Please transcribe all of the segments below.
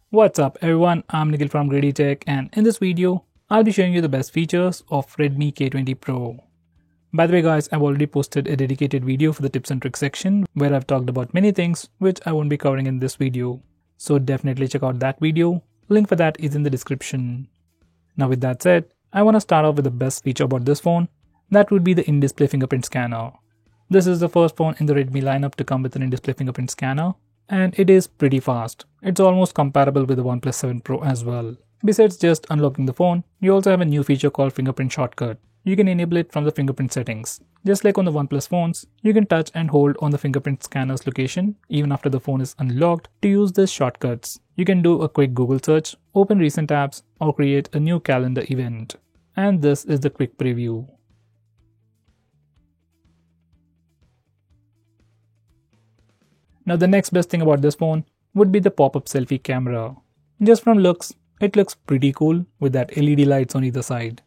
What's up everyone, I'm Nikhil from Grady Tech, and in this video, I'll be showing you the best features of Redmi K20 Pro. By the way guys, I've already posted a dedicated video for the tips and tricks section where I've talked about many things which I won't be covering in this video. So definitely check out that video, link for that is in the description. Now with that said, I want to start off with the best feature about this phone, that would be the in-display fingerprint scanner. This is the first phone in the Redmi lineup to come with an in-display fingerprint scanner, and it is pretty fast. It's almost comparable with the OnePlus 7 Pro as well. Besides just unlocking the phone, you also have a new feature called fingerprint shortcut. You can enable it from the fingerprint settings. Just like on the OnePlus phones, you can touch and hold on the fingerprint scanner's location even after the phone is unlocked to use these shortcuts. You can do a quick Google search, open recent tabs, or create a new calendar event. And this is the quick preview. Now the next best thing about this phone would be the pop-up selfie camera. Just from looks, it looks pretty cool with that LED lights on either side.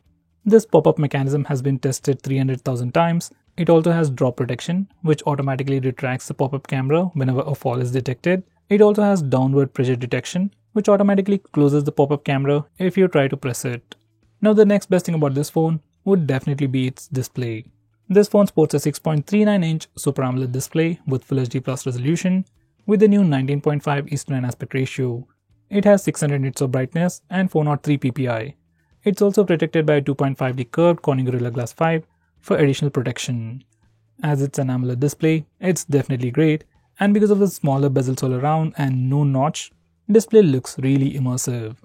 This pop-up mechanism has been tested 300,000 times. It also has drop protection, which automatically retracts the pop-up camera whenever a fall is detected. It also has downward pressure detection, which automatically closes the pop-up camera if you try to press it. Now the next best thing about this phone would definitely be its display. This phone sports a 6.39-inch Super AMOLED display with Full HD Plus resolution with a new 19.5:9 aspect ratio. It has 600 nits of brightness and 403 ppi. It's also protected by a 2.5D curved Corning Gorilla Glass 5 for additional protection. As it's an AMOLED display, it's definitely great, and because of the smaller bezels all around and no notch, display looks really immersive.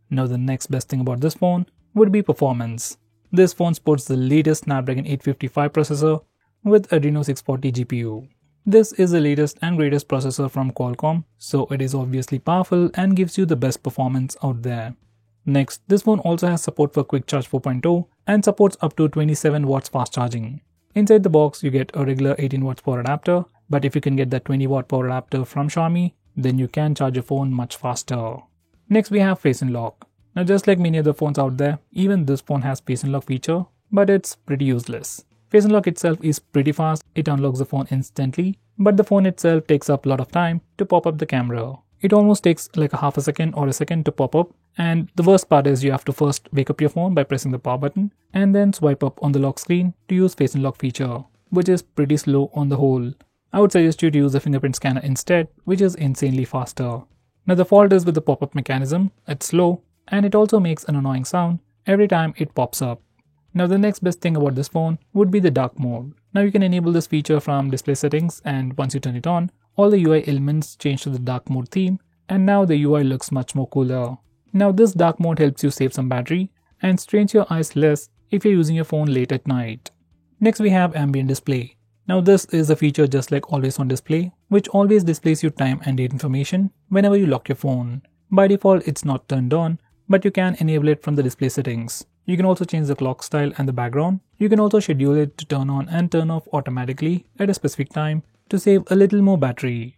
Now the next best thing about this phone would be performance. This phone sports the latest Snapdragon 855 processor with Adreno 640 GPU. This is the latest and greatest processor from Qualcomm, so it is obviously powerful and gives you the best performance out there. Next, this phone also has support for Quick Charge 4.0 and supports up to 27 watts fast charging. Inside the box, you get a regular 18 watts power adapter, but if you can get that 20 watt power adapter from Xiaomi, then you can charge your phone much faster. Next, we have Face Unlock. Now just like many other phones out there, even this phone has Face Unlock feature, but it's pretty useless. Face Unlock itself is pretty fast, it unlocks the phone instantly, but the phone itself takes up a lot of time to pop up the camera. It almost takes like a half a second or a second to pop up, and the worst part is you have to first wake up your phone by pressing the power button and then swipe up on the lock screen to use Face Unlock feature, which is pretty slow on the whole. I would suggest you to use the fingerprint scanner instead, which is insanely faster. Now the fault is with the pop-up mechanism, it's slow, and it also makes an annoying sound every time it pops up. Now the next best thing about this phone would be the dark mode. Now you can enable this feature from display settings, and once you turn it on, all the UI elements change to the dark mode theme, and now the UI looks much more cooler. Now this dark mode helps you save some battery and strains your eyes less if you're using your phone late at night. Next we have ambient display. Now this is a feature just like always on display, which always displays you time and date information whenever you lock your phone. By default it's not turned on, but you can enable it from the display settings. You can also change the clock style and the background. You can also schedule it to turn on and turn off automatically at a specific time to save a little more battery.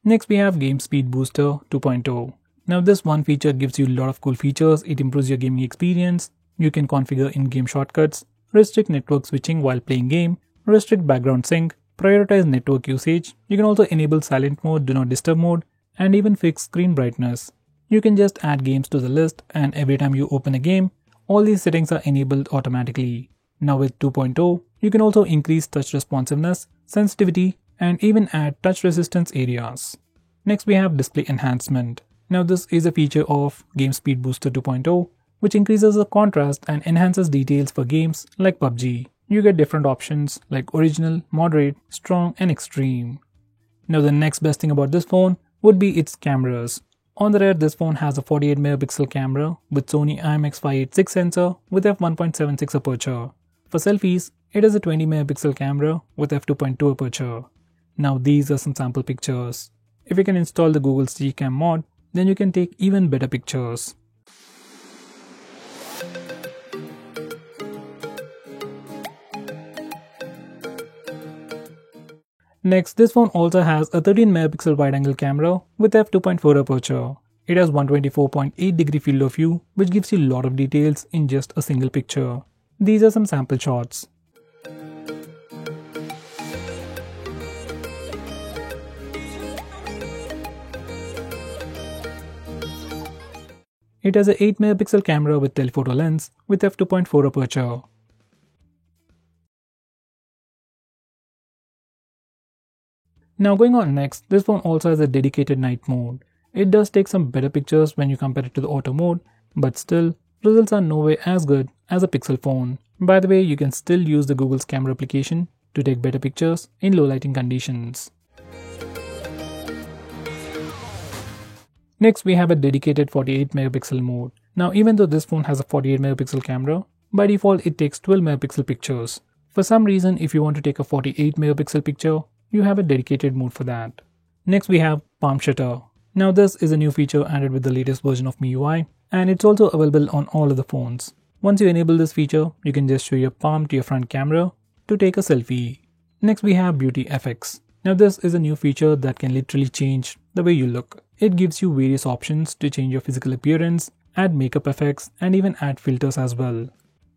Next we have Game Speed Booster 2.0. Now this one feature gives you a lot of cool features. It improves your gaming experience. You can configure in-game shortcuts, restrict network switching while playing game, restrict background sync, prioritize network usage. You can also enable silent mode, do not disturb mode, and even fix screen brightness. You can just add games to the list, and every time you open a game, all these settings are enabled automatically. Now with 2.0, you can also increase touch responsiveness, sensitivity, and even add touch resistance areas. Next we have display enhancement. Now this is a feature of Game Speed Booster 2.0, which increases the contrast and enhances details for games like PUBG. You get different options like original, moderate, strong, and extreme. Now the next best thing about this phone would be its cameras. On the rear, this phone has a 48 megapixel camera with Sony IMX586 sensor with f1.76 aperture. For selfies, it has a 20 megapixel camera with f2.2 aperture. Now these are some sample pictures. If you can install the Google Steadicam mod, then you can take even better pictures. Next, this phone also has a 13 megapixel wide-angle camera with f2.4 aperture. It has 124.8 degree field of view, which gives you a lot of details in just a single picture. These are some sample shots. It has a 8 megapixel camera with telephoto lens with f2.4 aperture. Now going on next, this phone also has a dedicated night mode. It does take some better pictures when you compare it to the auto mode, but still, results are nowhere as good as a Pixel phone. By the way, you can still use the Google's camera application to take better pictures in low lighting conditions. Next, we have a dedicated 48 megapixel mode. Now, even though this phone has a 48 megapixel camera, by default it takes 12 megapixel pictures. For some reason, if you want to take a 48 megapixel picture, you have a dedicated mode for that. Next, we have Palm Shutter. Now, this is a new feature added with the latest version of MIUI, and it's also available on all of the phones. Once you enable this feature, you can just show your palm to your front camera to take a selfie. Next, we have Beauty FX. Now, this is a new feature that can literally change the way you look. It gives you various options to change your physical appearance, add makeup effects, and even add filters as well.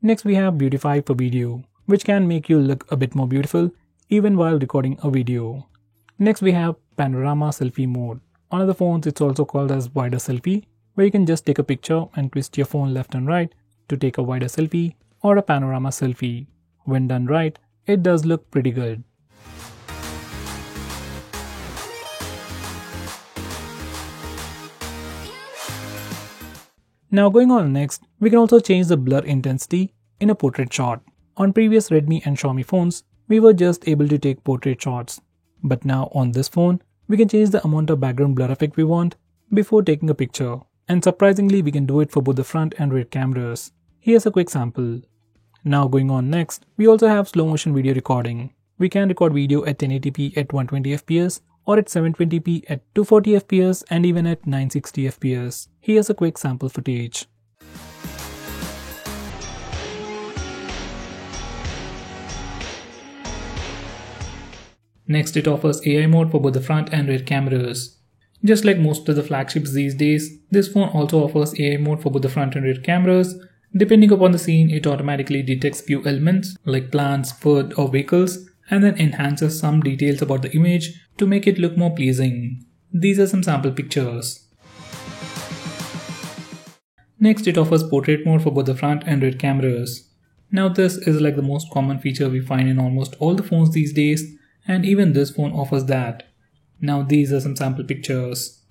Next, we have Beautify for video, which can make you look a bit more beautiful even while recording a video. Next, we have Panorama Selfie mode. On other phones, it's also called as Wider Selfie, where you can just take a picture and twist your phone left and right to take a wider selfie or a panorama selfie. When done right, it does look pretty good. Now going on next, we can also change the blur intensity in a portrait shot. On previous Redmi and Xiaomi phones, we were just able to take portrait shots. But now on this phone, we can change the amount of background blur effect we want before taking a picture. And surprisingly, we can do it for both the front and rear cameras. Here's a quick sample. Now going on next, we also have slow motion video recording. We can record video at 1080p at 120fps or at 720p at 240fps and even at 960fps. Here's a quick sample footage. Next, it offers AI mode for both the front and rear cameras. Just like most of the flagships these days, this phone also offers AI mode for both the front and rear cameras. Depending upon the scene, it automatically detects few elements like plants, food or vehicles and then enhances some details about the image to make it look more pleasing. These are some sample pictures. Next, it offers portrait mode for both the front and rear cameras. Now this is like the most common feature we find in almost all the phones these days, and even this phone offers that. Now these are some sample pictures.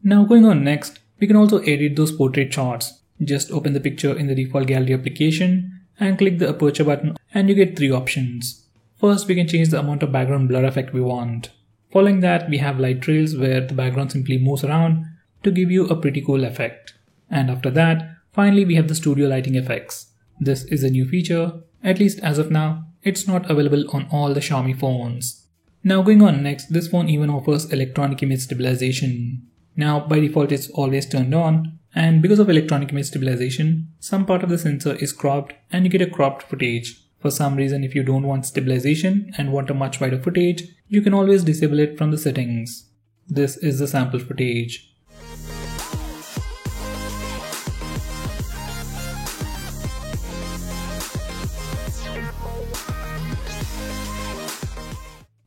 Now going on next, we can also edit those portrait shots. Just open the picture in the default gallery application and click the aperture button and you get three options. First, we can change the amount of background blur effect we want. Following that, we have light trails where the background simply moves around to give you a pretty cool effect. And after that, finally we have the studio lighting effects. This is a new feature, at least as of now. It's not available on all the Xiaomi phones. Now going on next, this phone even offers electronic image stabilization. Now by default it's always turned on, and because of electronic image stabilization, some part of the sensor is cropped and you get a cropped footage. For some reason, if you don't want stabilization and want a much wider footage, you can always disable it from the settings. This is the sample footage.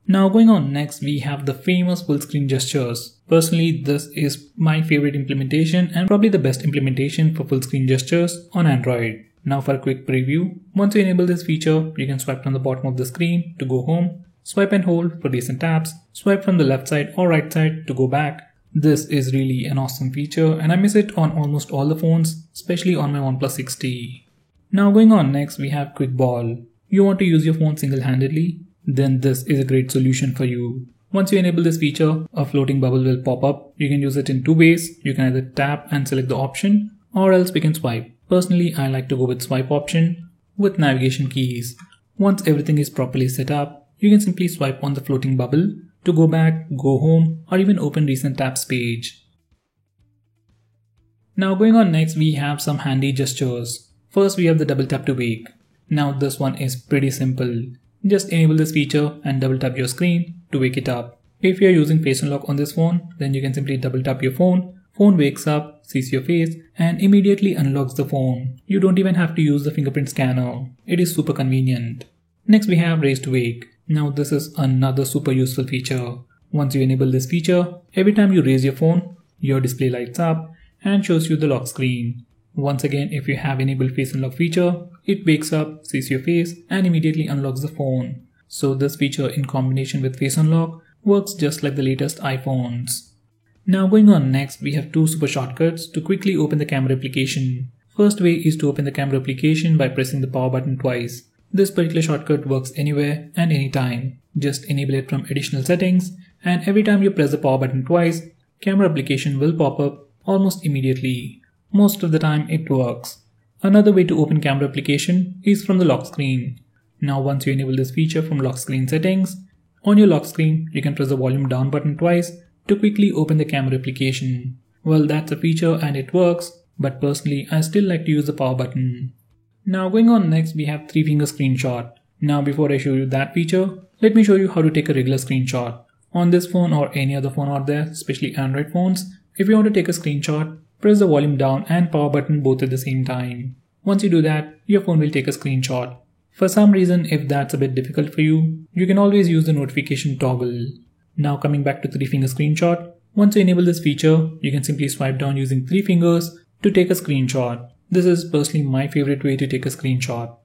Now going on next, we have the famous full screen gestures. Personally, this is my favorite implementation and probably the best implementation for full screen gestures on Android. Now for a quick preview, once you enable this feature, you can swipe from the bottom of the screen to go home, swipe and hold for recent tabs, swipe from the left side or right side to go back. This is really an awesome feature and I miss it on almost all the phones, especially on my OnePlus 6T. Now going on next, we have Quick Ball. You want to use your phone single-handedly? Then this is a great solution for you. Once you enable this feature, a floating bubble will pop up. You can use it in two ways. You can either tap and select the option, or else we can swipe. Personally, I like to go with swipe option with navigation keys. Once everything is properly set up, you can simply swipe on the floating bubble to go back, go home, or even open recent tabs page. Now going on next, we have some handy gestures. First, we have the double tap to wake. Now this one is pretty simple. Just enable this feature and double tap your screen to wake it up. If you are using Face Unlock on this phone, then you can simply double tap your phone. Phone wakes up, sees your face, and immediately unlocks the phone. You don't even have to use the fingerprint scanner. It is super convenient. Next we have Raise to Wake. Now this is another super useful feature. Once you enable this feature, every time you raise your phone, your display lights up and shows you the lock screen. Once again, if you have enabled face unlock feature, it wakes up, sees your face and immediately unlocks the phone. So this feature in combination with face unlock works just like the latest iPhones. Now going on next, we have two super shortcuts to quickly open the camera application. First way is to open the camera application by pressing the power button twice. This particular shortcut works anywhere and anytime. Just enable it from additional settings and every time you press the power button twice, camera application will pop up almost immediately. Most of the time it works. Another way to open camera application is from the lock screen. Now once you enable this feature from lock screen settings, on your lock screen you can press the volume down button twice to quickly open the camera application. Well, that's a feature and it works, but personally I still like to use the power button. Now going on next, we have 3-finger screenshot. Now before I show you that feature, let me show you how to take a regular screenshot. On this phone or any other phone out there, especially Android phones, if you want to take a screenshot, press the volume down and power button both at the same time. Once you do that, your phone will take a screenshot. For some reason, if that's a bit difficult for you, you can always use the notification toggle. Now coming back to 3-finger screenshot, once you enable this feature, you can simply swipe down using 3 fingers to take a screenshot. This is personally my favorite way to take a screenshot.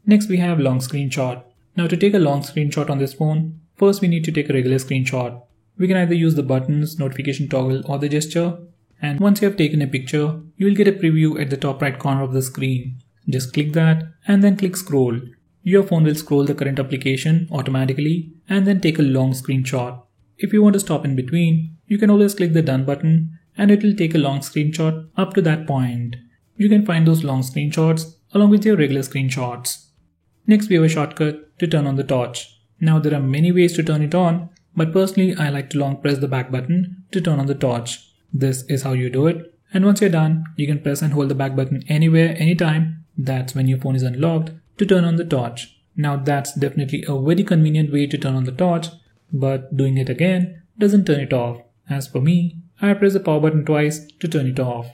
Next we have long screenshot. Now to take a long screenshot on this phone, first we need to take a regular screenshot. We can either use the buttons, notification toggle or the gesture. And once you have taken a picture, you will get a preview at the top right corner of the screen. Just click that and then click scroll. Your phone will scroll the current application automatically and then take a long screenshot. If you want to stop in between, you can always click the done button and it will take a long screenshot up to that point. You can find those long screenshots along with your regular screenshots. Next we have a shortcut to turn on the torch. Now there are many ways to turn it on, but personally I like to long press the back button to turn on the torch. This is how you do it, and once you're done, you can press and hold the back button anywhere, anytime. That's when your phone is unlocked to turn on the torch. Now that's definitely a very convenient way to turn on the torch, but doing it again doesn't turn it off. As for me, I press the power button twice to turn it off.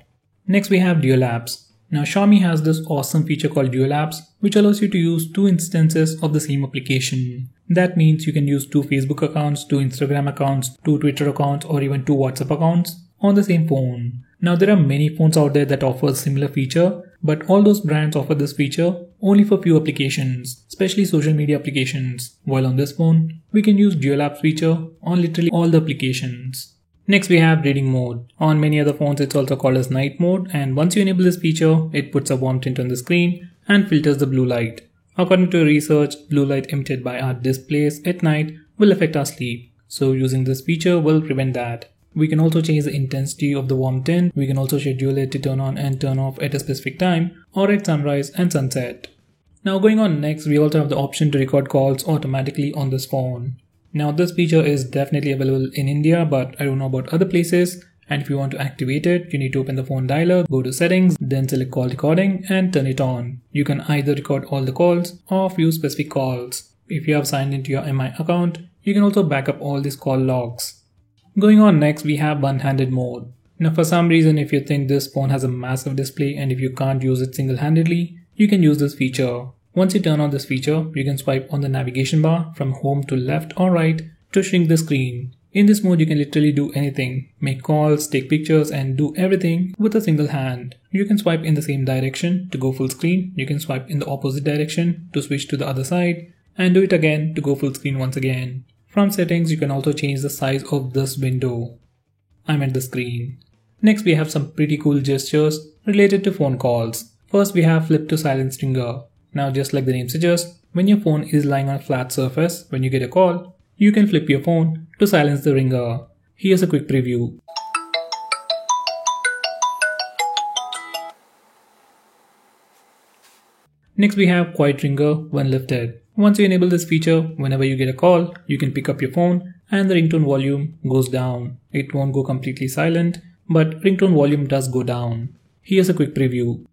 Next we have dual apps. Now Xiaomi has this awesome feature called dual apps, which allows you to use 2 instances of the same application. That means you can use 2 Facebook accounts, 2 Instagram accounts, 2 Twitter accounts or even 2 WhatsApp accounts on the same phone. Now there are many phones out there that offer a similar feature, but all those brands offer this feature only for few applications, especially social media applications. While on this phone, we can use dual apps feature on literally all the applications. Next we have reading mode. On many other phones it's also called as night mode, and once you enable this feature, it puts a warm tint on the screen and filters the blue light. According to research, blue light emitted by our displays at night will affect our sleep. So using this feature will prevent that. We can also change the intensity of the warm tint. We can also schedule it to turn on and turn off at a specific time or at sunrise and sunset. Now going on next, we also have the option to record calls automatically on this phone. Now this feature is definitely available in India, but I don't know about other places. And if you want to activate it, you need to open the phone dialer, go to settings, then select call recording and turn it on. You can either record all the calls or few specific calls. If you have signed into your MI account, you can also back up all these call logs. Going on next, we have one-handed mode. Now for some reason, if you think this phone has a massive display and if you can't use it single-handedly, you can use this feature. Once you turn on this feature, you can swipe on the navigation bar from home to left or right to shrink the screen. In this mode, you can literally do anything, make calls, take pictures and do everything with a single hand. You can swipe in the same direction to go full screen, you can swipe in the opposite direction to switch to the other side and do it again to go full screen once again. From settings, you can also change the size of this window. I'm at the screen. Next, we have some pretty cool gestures related to phone calls. First, we have flip to silence ringer. Now, just like the name suggests, when your phone is lying on a flat surface, when you get a call, you can flip your phone to silence the ringer. Here's a quick preview. Next, we have quiet ringer when lifted. Once you enable this feature, whenever you get a call, you can pick up your phone and the ringtone volume goes down. It won't go completely silent, but ringtone volume does go down. Here's a quick preview.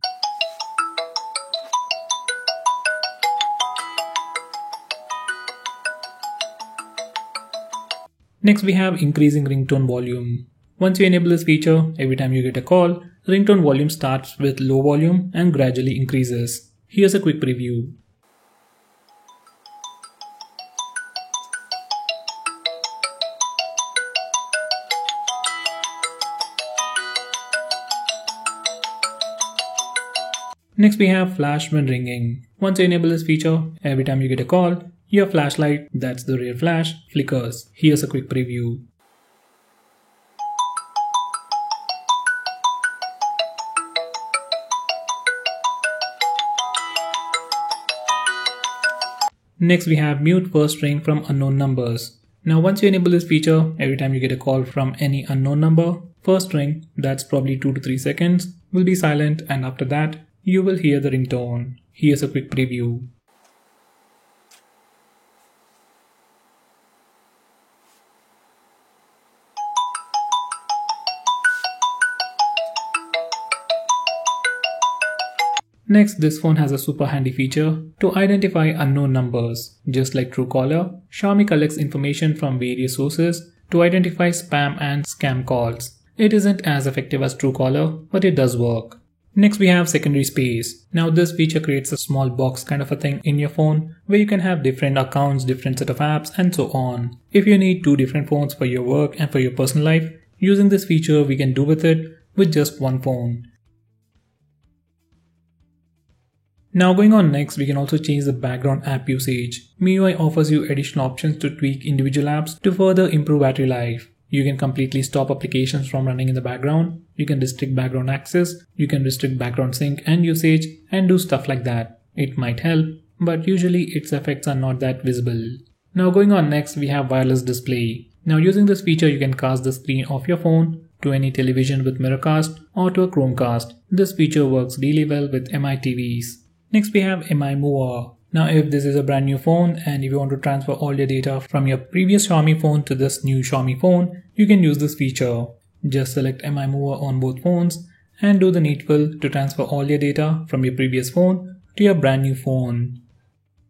Next we have increasing ringtone volume. Once you enable this feature, every time you get a call, ringtone volume starts with low volume and gradually increases. Here's a quick preview. Next we have flash when ringing. Once you enable this feature, every time you get a call, your flashlight, that's the rear flash, flickers. Here's a quick preview. Next we have mute first ring from unknown numbers. Now once you enable this feature, every time you get a call from any unknown number, first ring, that's probably 2 to 3 seconds, will be silent, and after that, you will hear the ringtone. Here's a quick preview. Next, this phone has a super handy feature to identify unknown numbers. Just like Truecaller, Xiaomi collects information from various sources to identify spam and scam calls. It isn't as effective as Truecaller, but it does work. Next we have secondary space. Now this feature creates a small box kind of a thing in your phone where you can have different accounts, different set of apps, and so on. If you need 2 different phones for your work and for your personal life, using this feature we can do with it with just one phone. Now going on next, we can also change the background app usage. MIUI offers you additional options to tweak individual apps to further improve battery life. You can completely stop applications from running in the background, you can restrict background access, you can restrict background sync and usage, and do stuff like that. It might help, but usually its effects are not that visible. Now going on next, we have wireless display. Now using this feature, you can cast the screen of your phone to any television with Mirrorcast or to a Chromecast. This feature works really well with MI TVs. Next we have MI Mover. Now if this is a brand new phone and if you want to transfer all your data from your previous Xiaomi phone to this new Xiaomi phone, you can use this feature. Just select MI Mover on both phones and do the needful to transfer all your data from your previous phone to your brand new phone.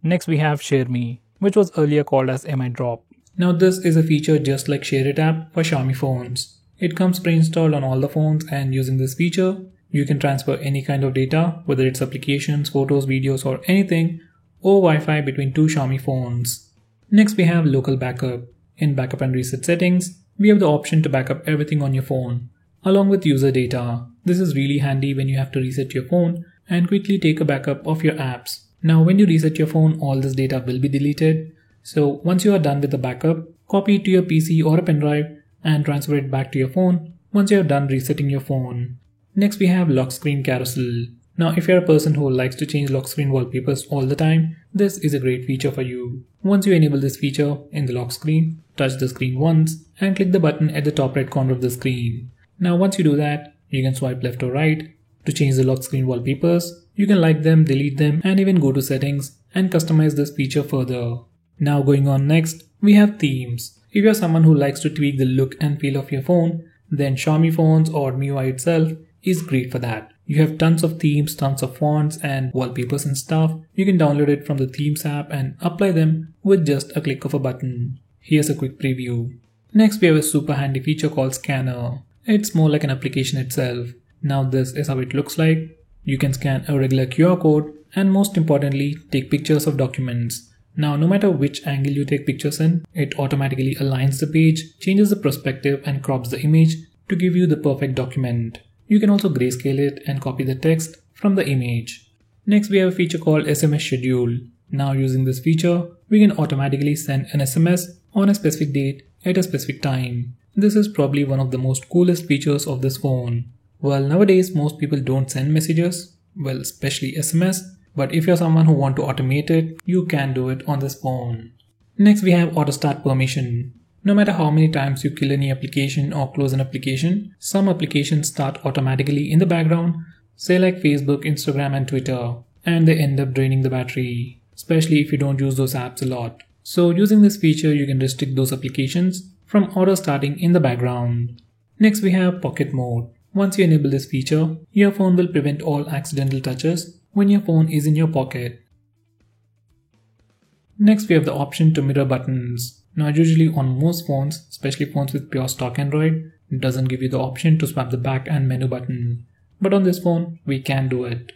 Next we have Share Me, which was earlier called as MI Drop. Now this is a feature just like Share It app for Xiaomi phones. It comes pre-installed on all the phones, and using this feature, you can transfer any kind of data, whether it's applications, photos, videos, or anything, or Wi-Fi between 2 Xiaomi phones. Next we have local backup. In backup and reset settings, we have the option to backup everything on your phone, along with user data. This is really handy when you have to reset your phone and quickly take a backup of your apps. Now when you reset your phone, all this data will be deleted. So once you are done with the backup, copy it to your PC or a pen drive and transfer it back to your phone once you are done resetting your phone. Next we have lock screen carousel. Now if you're a person who likes to change lock screen wallpapers all the time, this is a great feature for you. Once you enable this feature in the lock screen, touch the screen once and click the button at the top right corner of the screen. Now once you do that, you can swipe left or right to change the lock screen wallpapers. You can like them, delete them, and even go to settings and customize this feature further. Now going on next, we have themes. If you're someone who likes to tweak the look and feel of your phone, then Xiaomi phones or MIUI itself is great for that. You have tons of themes, tons of fonts and wallpapers and stuff. You can download it from the themes app and apply them with just a click of a button. Here's a quick preview. Next we have a super handy feature called Scanner. It's more like an application itself. Now this is how it looks like. You can scan a regular QR code and most importantly take pictures of documents. Now no matter which angle you take pictures in, it automatically aligns the page, changes the perspective and crops the image to give you the perfect document. You can also grayscale it and copy the text from the image. Next we have a feature called SMS Schedule. Now using this feature, we can automatically send an SMS on a specific date at a specific time. This is probably one of the most coolest features of this phone. Well, nowadays most people don't send messages, well especially SMS, but if you're someone who want to automate it, you can do it on this phone. Next we have Auto Start Permission. No matter how many times you kill any application or close an application, some applications start automatically in the background, say like Facebook, Instagram and Twitter, and they end up draining the battery, especially if you don't use those apps a lot. So using this feature, you can restrict those applications from auto starting in the background. Next we have Pocket Mode. Once you enable this feature, your phone will prevent all accidental touches when your phone is in your pocket. Next we have the option to mirror buttons. Now usually on most phones, especially phones with pure stock Android, it doesn't give you the option to swap the back and menu button. But on this phone, we can do it.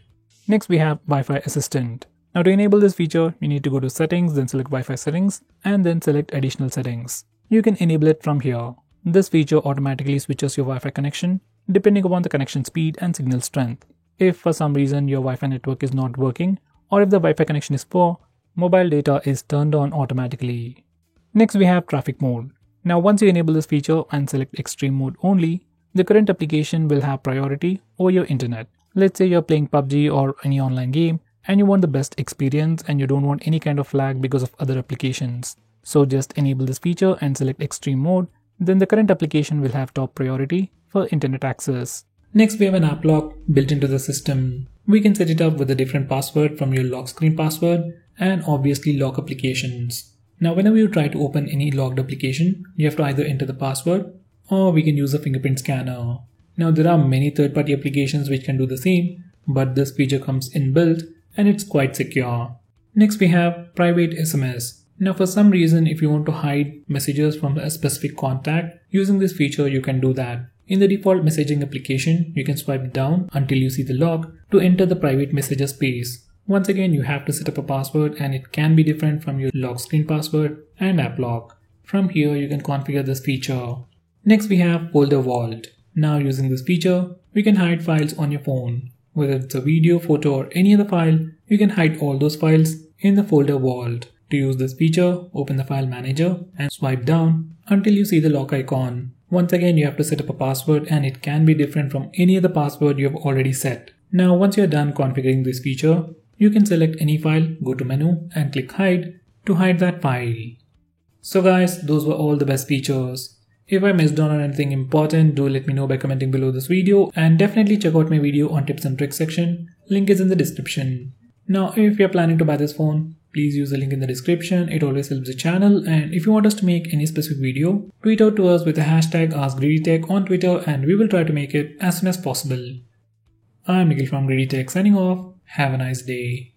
Next we have Wi-Fi Assistant. Now to enable this feature, you need to go to Settings, then select Wi-Fi Settings, and then select Additional Settings. You can enable it from here. This feature automatically switches your Wi-Fi connection depending upon the connection speed and signal strength. If for some reason your Wi-Fi network is not working, or if the Wi-Fi connection is poor, mobile data is turned on automatically. Next we have traffic mode. Now once you enable this feature and select extreme mode only, the current application will have priority over your internet. Let's say you're playing PUBG or any online game and you want the best experience and you don't want any kind of lag because of other applications. So just enable this feature and select extreme mode, then the current application will have top priority for internet access. Next we have an app lock built into the system. We can set it up with a different password from your lock screen password and obviously lock applications. Now whenever you try to open any locked application, you have to either enter the password or we can use a fingerprint scanner. Now there are many third-party applications which can do the same, but this feature comes inbuilt and it's quite secure. Next we have private SMS. Now for some reason if you want to hide messages from a specific contact, using this feature you can do that. In the default messaging application, you can swipe down until you see the lock to enter the private messages space. Once again, you have to set up a password and it can be different from your lock screen password and app lock. From here, you can configure this feature. Next, we have folder vault. Now using this feature, we can hide files on your phone. Whether it's a video, photo or any other file, you can hide all those files in the folder vault. To use this feature, open the file manager and swipe down until you see the lock icon. Once again, you have to set up a password and it can be different from any other password you have already set. Now once you're done configuring this feature, you can select any file, go to menu and click hide to hide that file. So guys, those were all the best features. If I missed on anything important, do let me know by commenting below this video and definitely check out my video on tips and tricks section. Link is in the description. Now if you're planning to buy this phone, please use the link in the description. It always helps the channel, and if you want us to make any specific video, tweet out to us with the hashtag AskGreedyTech on Twitter and we will try to make it as soon as possible. I'm Nikhil from Greedy Tech signing off. Have a nice day.